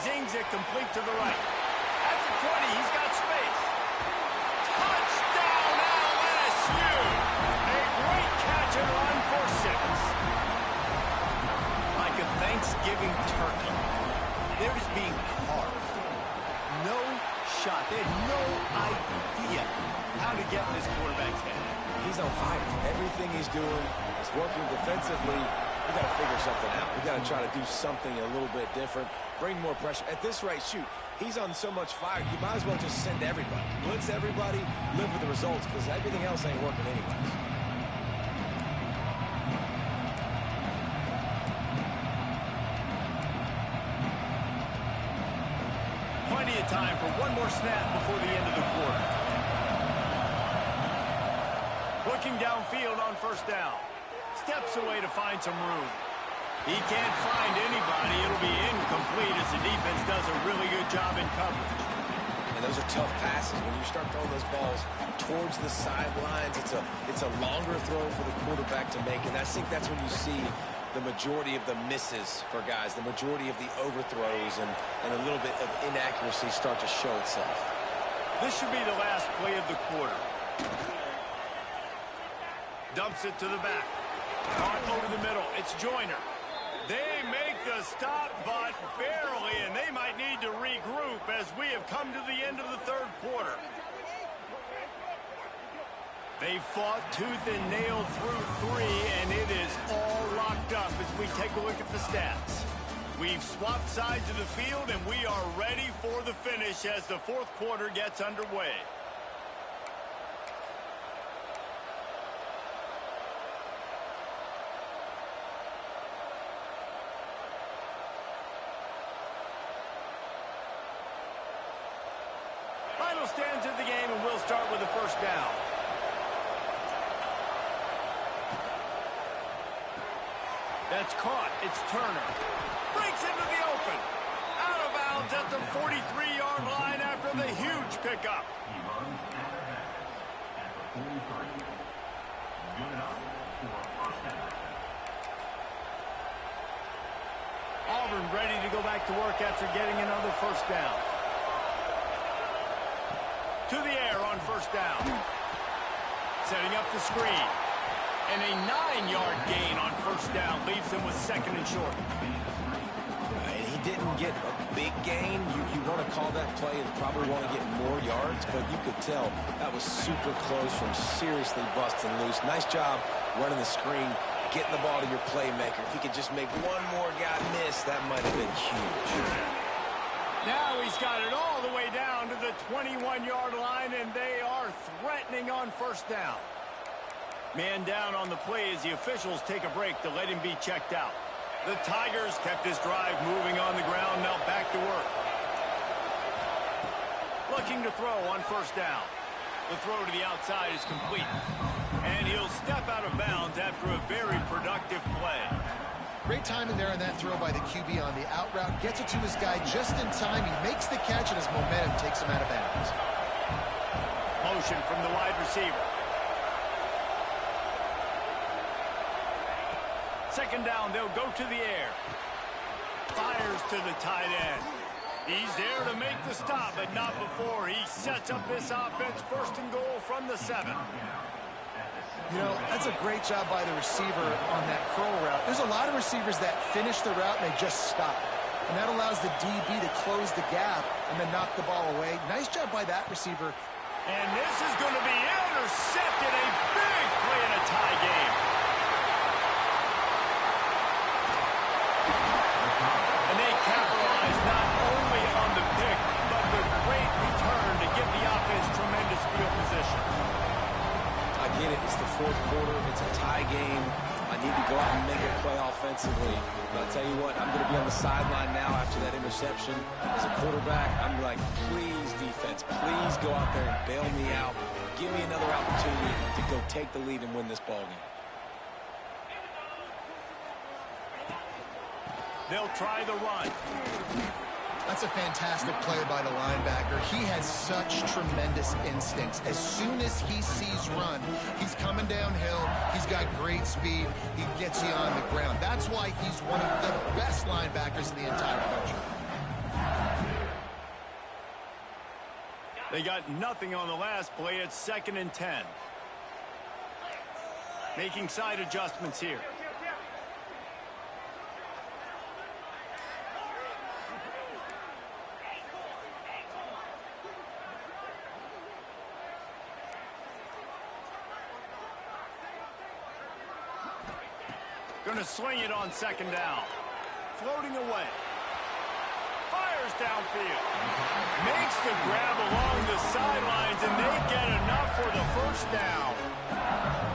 Zings it complete to the right. At the 20, he's got space. Touchdown, LSU! A great catch and run for 6. Like a Thanksgiving turkey. They're just being carved. No shot. They had no idea how to get in this quarterback's head. He's on fire. Everything he's doing is working defensively. We got to figure something out. We got to try to do something a little bit different. Bring more pressure. At this rate, shoot, he's on so much fire, you might as well just send everybody. Blitz everybody, live with the results, because everything else ain't working anyways. Plenty of time for one more snap before the end of the quarter. Looking downfield on 1st down. Steps away to find some room. He can't find anybody. It'll be incomplete as the defense does a really good job in coverage. And those are tough passes. When you start throwing those balls towards the sidelines, it's a longer throw for the quarterback to make. And I think that's when you see the majority of the misses for guys, the majority of the overthrows and a little bit of inaccuracy start to show itself. This should be the last play of the quarter. Dumps it to the back. Caught over the middle. It's Joyner. They make the stop, but barely, and they might need to regroup as we have come to the end of the 3rd quarter. They fought tooth and nail through 3, and it is all locked up as we take a look at the stats. We've swapped sides of the field, and we are ready for the finish as the 4th quarter gets underway. Final stands of the game, and we'll start with the 1st down. That's caught. It's Turner. Breaks into the open. Out of bounds at the 43-yard line after the huge pickup. Auburn ready to go back to work after getting another 1st down. To the air on 1st down. Setting up the screen. And a 9-yard gain on 1st down leaves them with 2nd and short. And he didn't get a big gain. You want to call that play and probably want to get more yards, but you could tell that was super close from seriously busting loose. Nice job running the screen, getting the ball to your playmaker. If he could just make one more guy miss, that might have been huge. Now he's got it all the way down to the 21-yard line, and they are threatening on 1st down. Man down on the play as the officials take a break to let him be checked out. The Tigers kept this drive moving on the ground, now back to work. Looking to throw on 1st down. The throw to the outside is complete. And he'll step out of bounds after a very productive play. Great timing there on that throw by the QB on the out route. Gets it to his guy just in time. He makes the catch, and his momentum takes him out of bounds. motion from the wide receiver. Second down, they'll go to the air. Fires to the tight end. He's there to make the stop, but not before. He sets up this offense first and goal from the 7. You know, that's a great job by the receiver on that curl route. There's a lot of receivers that finish the route and they just stop. And that allows the DB to close the gap and then knock the ball away. Nice job by that receiver. And this is going to be intercepted. A big play in a tie game. And they capitalize not only on the pick, but the great return to give the offense tremendous field position. I get it. It's the fourth quarter. It's a tie game. I need to go out and make a play offensively. But I'll tell you what, I'm going to be on the sideline now after that interception. As a quarterback, I'm like, please, defense, please go out there and bail me out. Give me another opportunity to go take the lead and win this ballgame. They'll try the run. That's a fantastic play by the linebacker. He has such tremendous instincts. As soon as he sees run, he's coming downhill. He's got great speed. He gets you on the ground. That's why he's one of the best linebackers in the entire country. They got nothing on the last play. It's 2nd and 10. Making side adjustments here. Going to swing it on 2nd down. Floating away. Fires downfield. Makes the grab along the sidelines, and they get enough for the first down.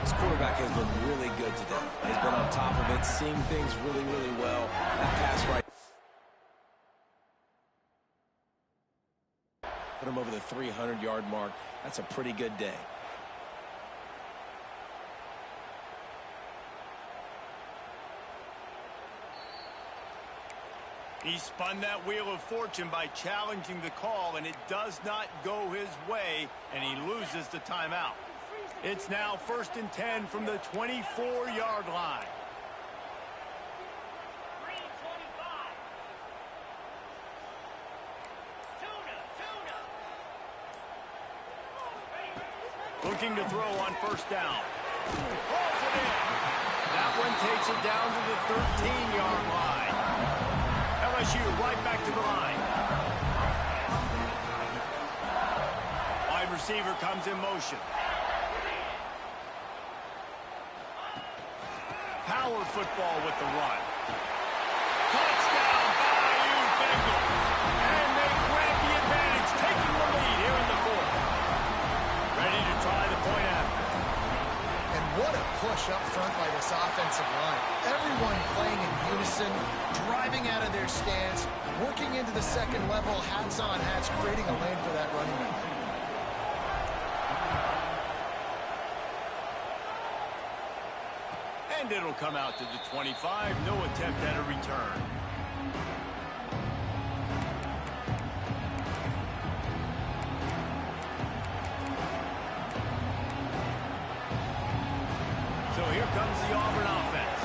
This quarterback has been really good today. He's been on top of it, seeing things really, really well. That pass right. Put him over the 300-yard mark. That's a pretty good day. He spun that wheel of fortune by challenging the call, and it does not go his way, and he loses the timeout. It's now 1st and 10 from the 24-yard line. Looking to throw on 1st down. Pulls it in. That one takes it down to the 13-yard line. LSU right back to the line. Wide receiver comes in motion. Power football with the run. Touchdown, Bayou Bengals. And they grab the advantage, taking the lead here in the 4th. Ready to try the point after. And what a push up front by this offensive line. Everyone playing in unison, driving out of their stance, working into the 2nd level, hats on hats, creating a lane for that running back. And it'll come out to the 25. No attempt at a return. So here comes the Auburn offense.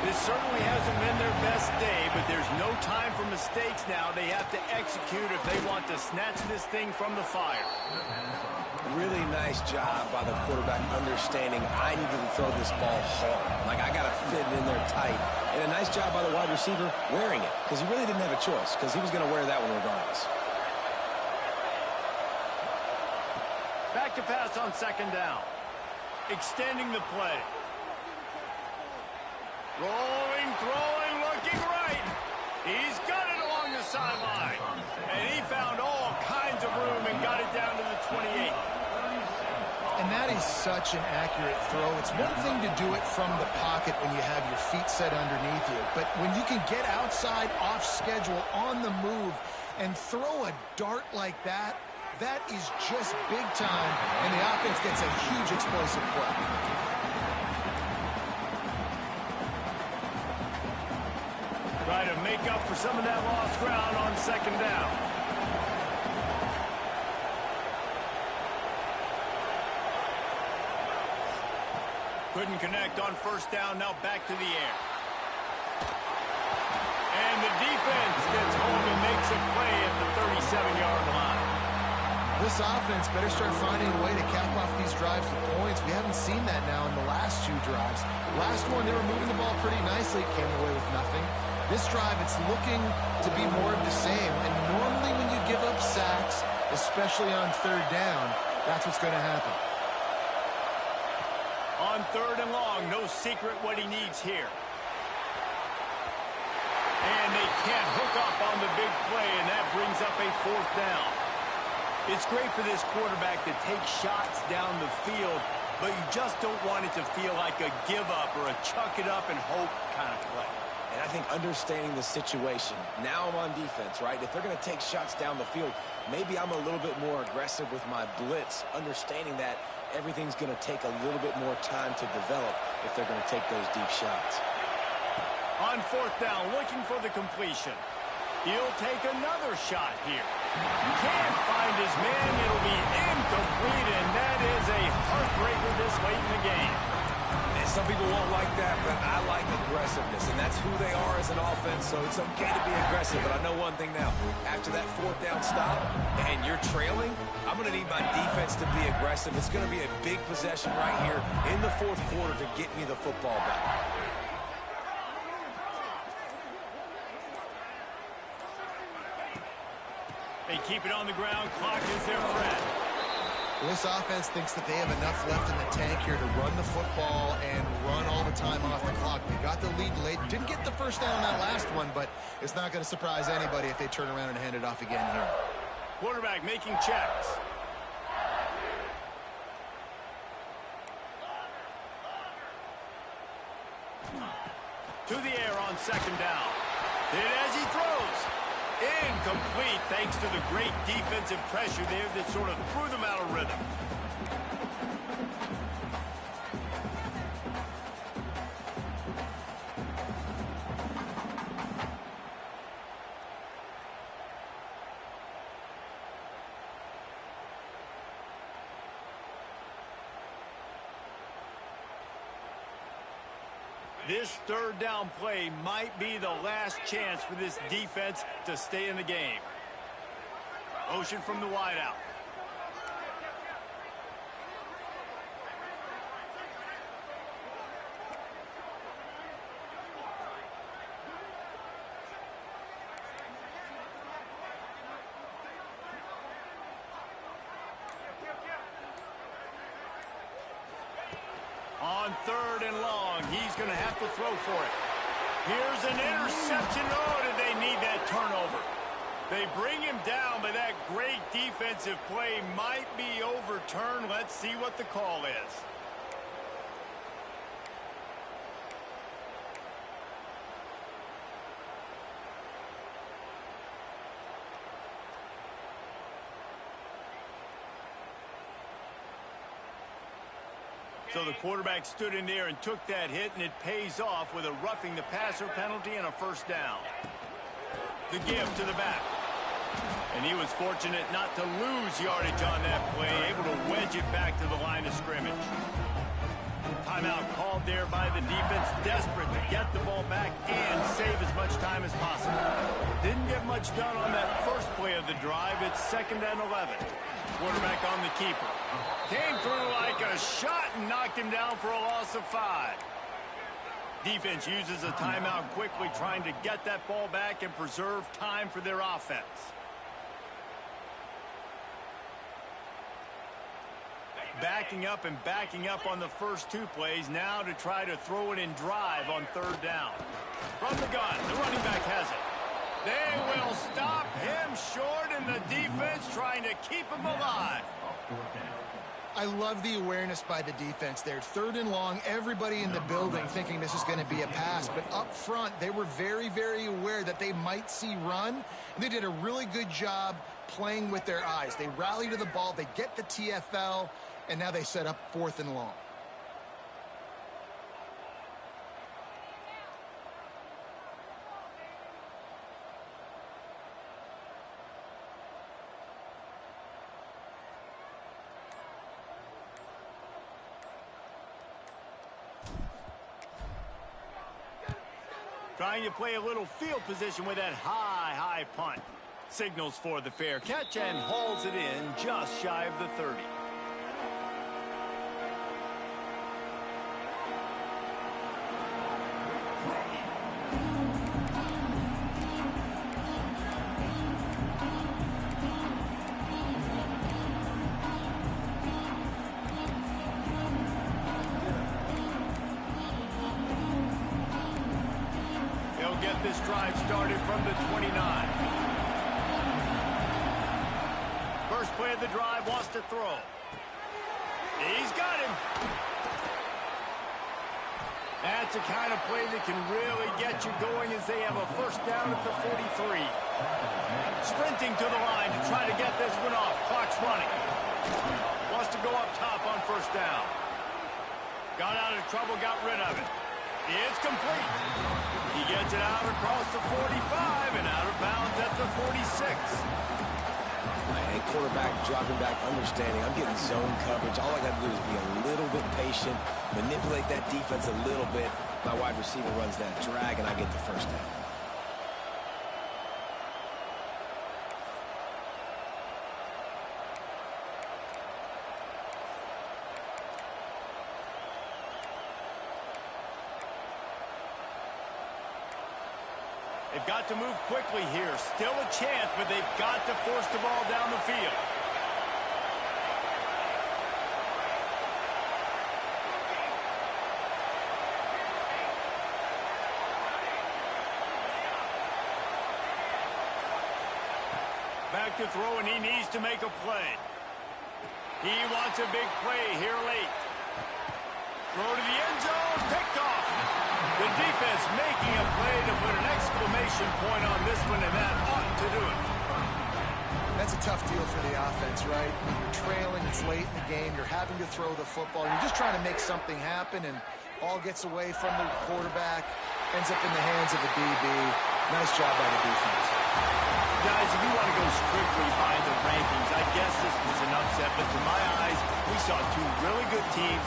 This certainly hasn't been their best day, but there's no time for mistakes now. They have to execute if they want to snatch this thing from the fire. Really nice job by the quarterback understanding I need to throw this ball hard. Like, I got to fit it in there tight. And a nice job by the wide receiver wearing it, because he really didn't have a choice, because he was going to wear that one regardless. Back to pass on 2nd down. Extending the play. Rolling, throwing, looking right. He's got it along the sideline. And he found all kinds of room and got it down to the 28. And that is such an accurate throw. It's one thing to do it from the pocket when you have your feet set underneath you, but when you can get outside, off schedule, on the move, and throw a dart like that, that is just big time, and the offense gets a huge explosive play. Try to make up for some of that lost ground on 2nd down. Couldn't connect on first down. Now back to the air. And the defense gets home and makes a play at the 37-yard line. This offense better start finding a way to cap off these drives with points. We haven't seen that now in the last 2 drives. Last one, they were moving the ball pretty nicely, came away with nothing. This drive, it's looking to be more of the same. And normally when you give up sacks, especially on third down, that's what's going to happen. On third and long, no secret what he needs here. And they can't hook up on the big play, and that brings up a 4th down. It's great for this quarterback to take shots down the field, but you just don't want it to feel like a give-up or a chuck-it-up and hope kind of play. And I think understanding the situation, now I'm on defense, right? If they're going to take shots down the field, maybe I'm a little bit more aggressive with my blitz, understanding that everything's going to take a little bit more time to develop if they're going to take those deep shots. On 4th down, looking for the completion. He'll take another shot here. Can't find his man. It'll be incomplete, and that is a heartbreaker this late in the game. And some people won't like that, but I like aggressiveness, and that's who they are as an offense, so it's okay to be aggressive. But I know one thing now. After that 4th down stop and you're trailing, I'm going to need my defense to be aggressive. It's going to be a big possession right here in the 4th quarter to get me the football back. They keep it on the ground. Clock is their friend. Well, this offense thinks that they have enough left in the tank here to run the football and run all the time off the clock. They got the lead late. Didn't get the first down on that last one, but it's not going to surprise anybody if they turn around and hand it off again here. Quarterback making checks. To the air on 2nd down. Hit as he throws. Incomplete, thanks to the great defensive pressure there that sort of threw them out of rhythm. This 3rd down play might be the last chance for this defense to stay in the game. Motion from the wideout. On 3rd and long, he's going to have to throw for it. Here's an interception. Oh, did they need that turnover? They bring him down, but that great defensive play might be overturned. Let's see what the call is. So the quarterback stood in there and took that hit, and it pays off with a roughing the passer penalty and a 1st down. The give to the back. And he was fortunate not to lose yardage on that play, able to wedge it back to the line of scrimmage. Timeout called there by the defense, desperate to get the ball back and save as much time as possible. Didn't get much done on that first play of the drive. It's 2nd and 11. Quarterback on the keeper. Came through like a shot and knocked him down for a loss of 5. Defense uses a timeout quickly, trying to get that ball back and preserve time for their offense. Backing up and backing up on the first 2 plays, now to try to throw it in drive on 3rd down. From the gun, the running back has it. They will stop him short, and the defense trying to keep him alive. I love the awareness by the defense there. 3rd and long, everybody in the building thinking this is going to be a pass. But up front, they were very, very aware that they might see run. And they did a really good job playing with their eyes. They rally to the ball, they get the TFL, and now they set up 4th and long. Trying to play a little field position with that high punt. Signals for the fair catch and hauls it in just shy of the 30. He'll get this drive started from the 29. First play of the drive, wants to throw. He's got him. That's the kind of play that can really get you going as they have a first down at the 43. Sprinting to the line to try to get this one off. Clock's running. Wants to go up top on first down. Got out of trouble, got rid of it. It's complete. He gets it out across the 45 and out of bounds at the 46. Hey, quarterback dropping back, understanding. I'm getting zone coverage. All I got to do is be a little bit patient, manipulate that defense a little bit. My wide receiver runs that drag, and I get the first down. They've got to move quickly here. Still a chance, but they've got to force the ball down the field. Back to throw, and he needs to make a play. He wants a big play here late. Throw to the end zone, picked off. The defense making a play to put an exclamation point on this one, and that ought to do it. That's a tough deal for the offense, right? You're trailing, it's late in the game, you're having to throw the football, you're just trying to make something happen, and all gets away from the quarterback, ends up in the hands of the DB. Nice job by the defense. Guys, if you want to go strictly by the rankings, I guess this was an upset, but to my eyes, we saw two really good teams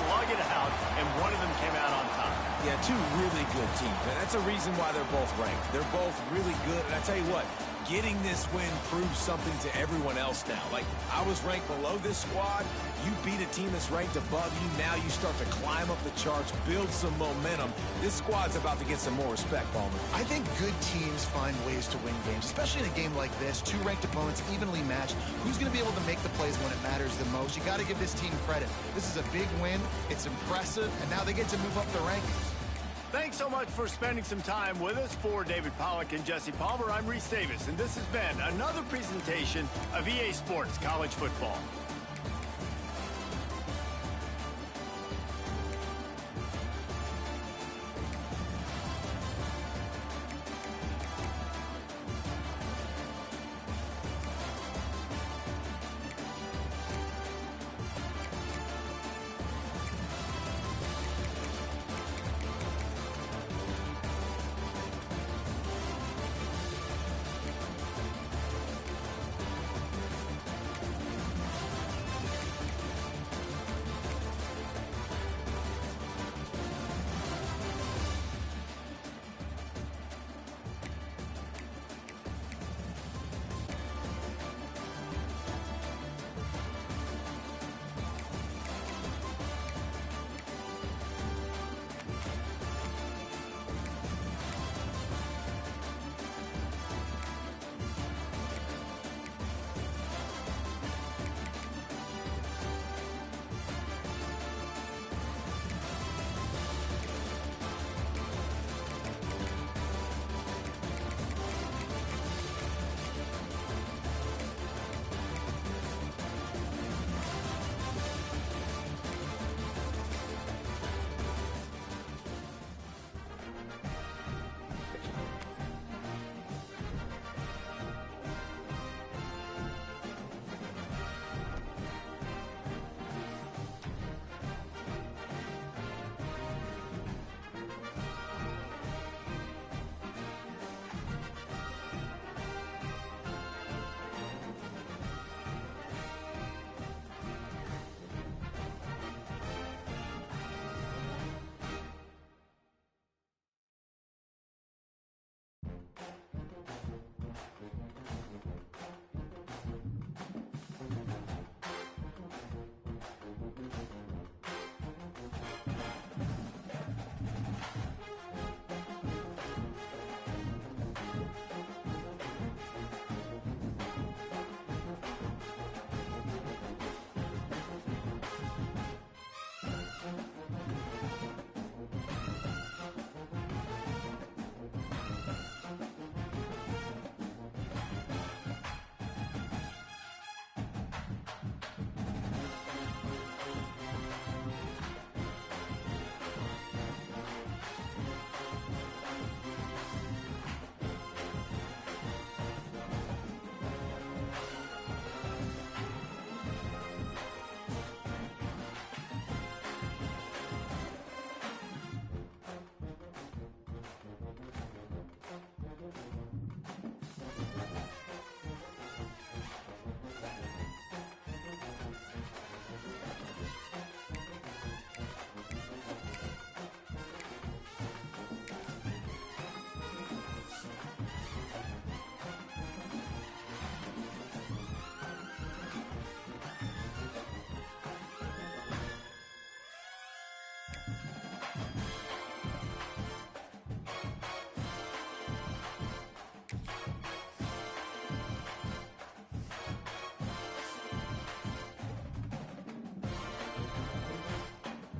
slug it out, and one of them came out on top. Yeah, two really good teams, and that's a reason why they're both ranked. They're both really good, and I tell you what, getting this win proves something to everyone else now. Like, I was ranked below this squad. You beat a team that's ranked above you. Now you start to climb up the charts, build some momentum. This squad's about to get some more respect, Palmer. I think good teams find ways to win games, especially in a game like this. Two ranked opponents, evenly matched. Who's going to be able to make the plays when it matters the most? You got to give this team credit. This is a big win. It's impressive, and now they get to move up the rankings. Thanks so much for spending some time with us. For David Pollack and Jesse Palmer, I'm Reese Davis, and this has been another presentation of EA Sports College Football.